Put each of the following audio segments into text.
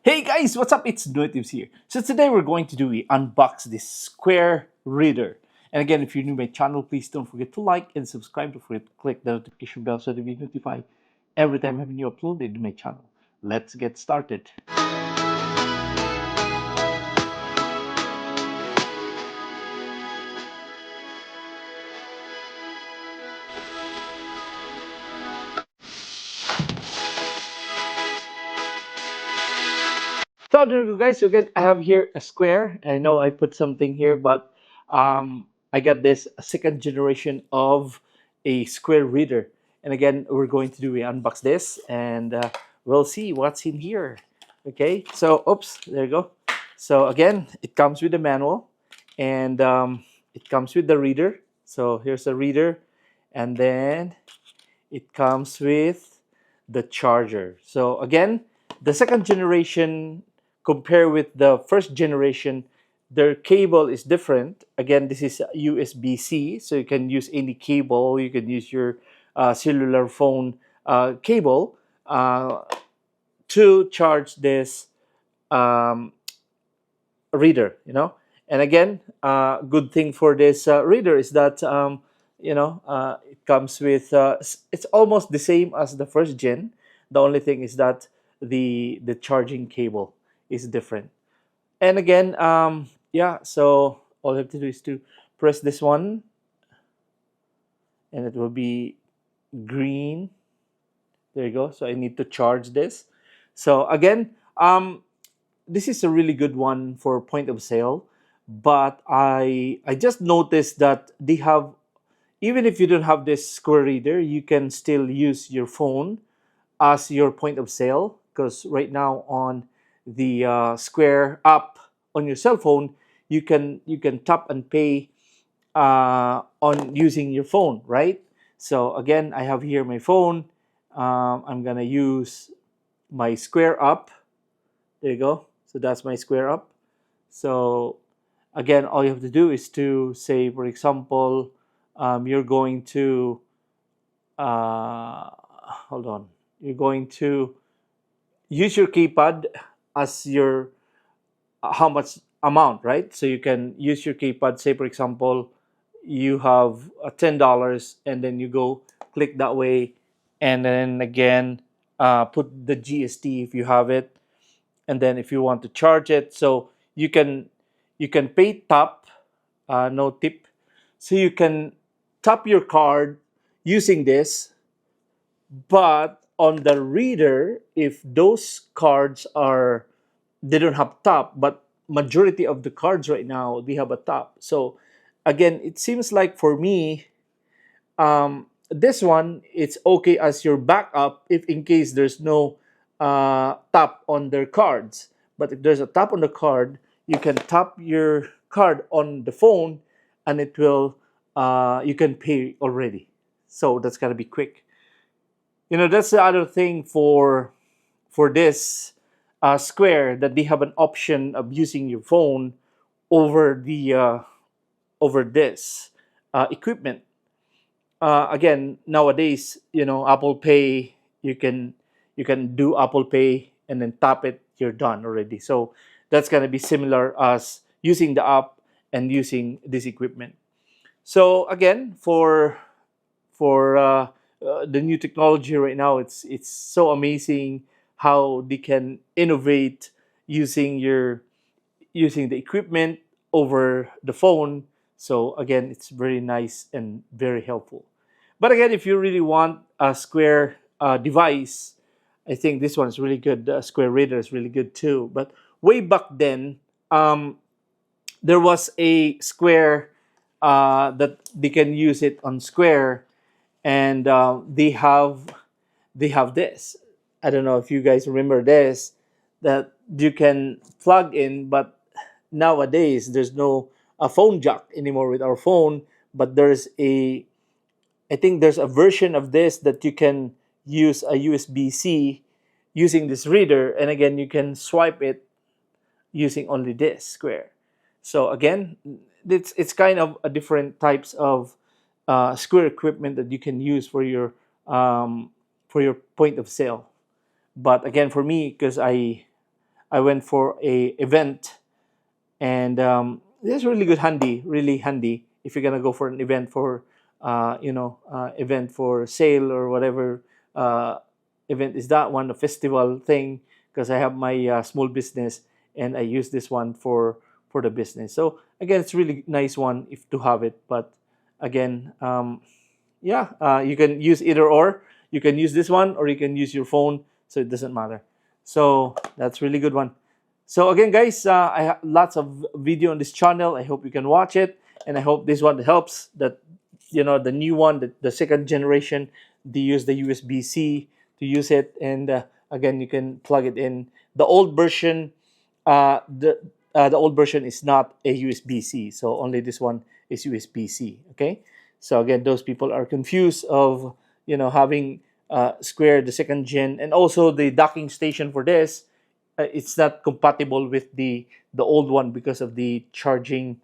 Hey guys, what's up? It's NoyTebs here. So today we're going to do a unbox this square reader. And again, if you're new to my channel, please don't forget to like and subscribe. Don't forget to click the notification bell so that you get notified every time I have a new upload to my channel. Let's get started. So there you go, guys. So again, I have here a square. I know I put something here, but I got this second generation of a square reader. And again, we're going to do a unbox this, and we'll see what's in here. Okay. So, oops, there you go. So again, it comes with the manual, and it comes with the reader. So here's the reader, and then it comes with the charger. So again, the second generation compare with the first generation, their cable is different. Again, this is USB-C, so you can use any cable. You can use your cellular phone cable to charge this um, reader. And again, good thing for this reader is that it comes with it's almost the same as the first gen. The only thing is that the charging cable is different. And again, yeah, so all you have to do is to press this one, and it will be green. There you go. So I need to charge this. So again, this is a really good one for point of sale, but I just noticed that they have, even if you don't have this square reader, you can still use your phone as your point of sale, because right now on the Square app on your cell phone, you can tap and pay on using your phone, right? So again, I have here my phone. I'm gonna use my Square app. There you go. So that's my Square app. So again, all you have to do is to say, for example, you're going to hold on. You're going to use your keypad as your how much amount, right? So you can use your keypad. Say, for example, you have $10, and then you go click that way, and then again put the GST if you have it, and then if you want to charge it, so you can pay tap, no tip, so you can tap your card using this. But on the reader, if those cards are, they don't have top, but majority of the cards right now they have a top. So again, it seems like for me, this one it's okay as your backup if in case there's no tap on their cards. But if there's a tap on the card, you can tap your card on the phone, and it will you can pay already. So that's gonna be quick. That's the other thing for this Square, that they have an option of using your phone over the over this equipment. Again, nowadays, Apple Pay, you can do Apple Pay and then tap it, you're done already. So that's gonna be similar as using the app and using this equipment. So again, for the new technology right now, it's so amazing how they can innovate using using the equipment over the phone. So again, it's very nice and very helpful. But again, if you really want a Square device, I think this one is really good. The Square Reader is really good too. But way back then, there was a Square that they can use it on Square, and they have this. I don't know if you guys remember this, that you can plug in, but nowadays there's no a phone jack anymore with our phone, but I think there's a version of this that you can use a USB-C using this reader, and again you can swipe it using only this Square. So again, it's kind of a different types of Square equipment that you can use for your point of sale. But again, for me, because I went for a event, and it's really good, handy, really handy if you're gonna go for an event for event for sale or whatever event is that one, a festival thing, because I have my small business and I use this one for the business. So again, it's really nice one if to have it. But again, yeah, you can use either or. You can use this one or you can use your phone, so it doesn't matter. So that's really good one. So again, guys, I have lots of video on this channel. I hope you can watch it, and I hope this one helps. That the new one, the second generation, they use the USB-C to use it, and again, you can plug it in. The old version, the old version is not a USB-C, so only this one is USB-C. Okay, so again, those people are confused of having Square the second gen, and also the docking station for this. It's not compatible with the old one because of the charging.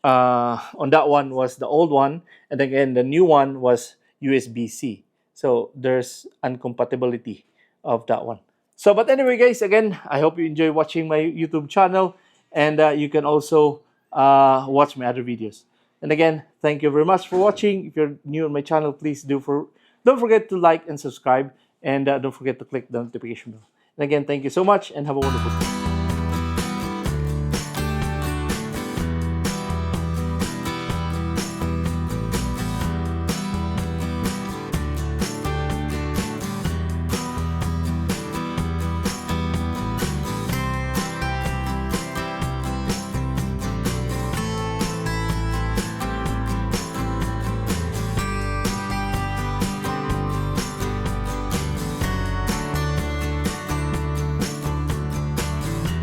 On that one was the old one, and again the new one was USB-C. So there's incompatibility of that one. So, but anyway, guys, again, I hope you enjoy watching my YouTube channel, and you can also watch my other videos. And again, thank you very much for watching. If you're new on my channel, please don't forget to like and subscribe, and don't forget to click the notification bell. And again, thank you so much, and have a wonderful day.